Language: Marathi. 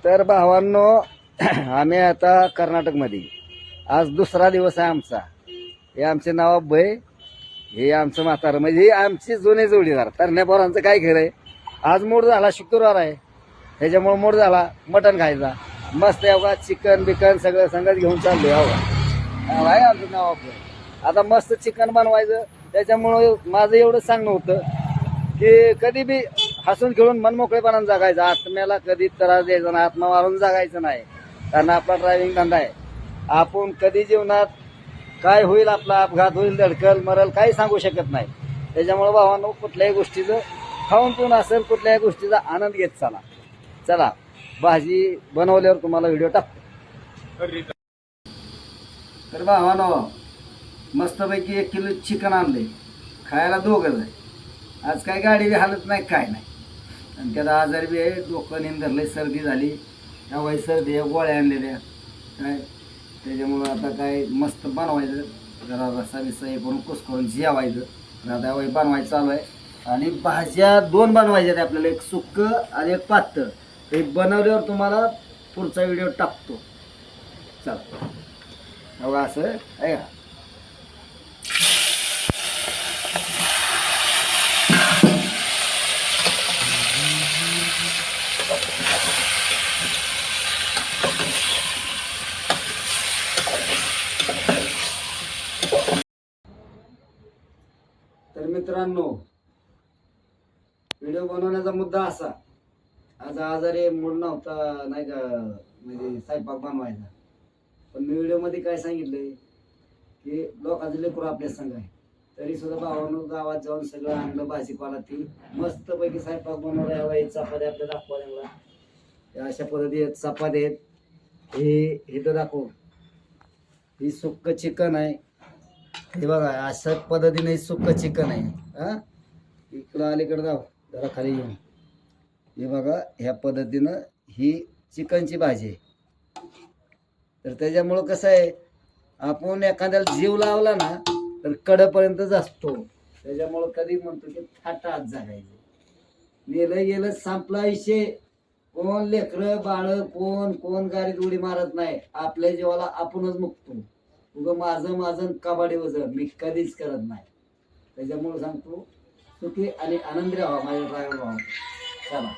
तर भावांनो, आम्ही आता कर्नाटकमध्ये, आज दुसरा दिवस आहे आमचा. हे आमचे नाव अभय, हे आमचं म्हातारं, म्हणजे हे आमची जुने जोडीदार. तरण्या पोरांचं काय खरंय. आज मूड झाला, शुक्रवार आहे, त्याच्यामुळे मूड झाला मटण खायचा. मस्त अवघा चिकन बिकन सगळं संगत घेऊन चाललोय. अवघा आहे आमचं नाव अभय. आता मस्त चिकन बनवायचं. त्याच्यामुळं माझं एवढं सांगणं होतं की कधी बी हसून खेळून मनमोकळेपणानं जगायचं. आत्म्याला कधी त्रास द्यायचा नाही, आत्मा मारून जगायचं नाही. कारण आपला ड्रायव्हिंग धंदा आहे. आपण कधी जीवनात काय होईल, आपला अपघात होईल, धडकल मरल, काही सांगू शकत नाही. त्याच्यामुळे भावांनो, कुठल्याही गोष्टीचं खाऊन पिऊन असेल, कुठल्याही गोष्टीचा आनंद घेत चला. चला, भाजी बनवल्यावर तुम्हाला व्हिडिओ टाकतो. तर भावांनो, मस्तपैकी 1 किलो चिकन आणले, खायला दोघंच आहे. आज काय गाडी बी हालत नाही, काय नाही. आणि त्याला आजार बी आहे, डोकं निंदरलंय, सर्दी झाली. त्यावाही सर्दी आहे, गोळ्या आणलेल्या काय. त्याच्यामुळं आता काय मस्त बनवायचं, जरा रसा बिसा हे करून कुस्करून जेवायचं. आता वही बनवायचं चालू आहे. आणि भाज्या 2 बनवायच्या आहेत आपल्याला, एक सुक्कं आणि एक पातळ. ते बनवल्यावर तुम्हाला पुढचा व्हिडिओ टाकतो. चला बघा, असं आहे का. तर मित्रांनो, व्हिडिओ बनवण्याचा मुद्दा असा, आज आजारी मूड नव्हता नाही का, म्हणजे स्वयंपाक बनवायचा. पण मी व्हिडिओमध्ये काय सांगितलंय की लोकांचे लेकरं आपल्या संग आहे, तरी सुद्धा भावानं गावात जाऊन सगळं आणलं भाजीपाला, ती मस्तपैकी स्वयंपाक बनवला. यावा चपात्या आपल्या दाखवा त्यांना, अशा पद्धती आहेत चपात्या आहेत. हे तर दाखव, ही सुक्क चिकन आहे. हे बघा, अशा पद्धतीने सुक्क चिकन आहे. हा, इकडं अलीकडं जाऊ जरा खाली येऊन, हे बघा ह्या पद्धतीनं ही चिकनची भाजी आहे. तर त्याच्यामुळं कसं आहे, आपण एखाद्याला जीव लावला ना तर कडपर्यंतच असतो. त्याच्यामुळं कधी म्हणतो की थाटात जगायचं. गेलं गेलं, संपला विषय. कोण लेकरं बाळ, कोण गाडीत उडी मारत नाही. आपल्या जीवाला आपणच मुकतो. उगं माझं कबाडी वजन मी कधीच करत नाही. त्याच्यामुळे सांगतो, सुखी आणि आनंदी राहा माझ्या ड्रायव्हर भावा. चला.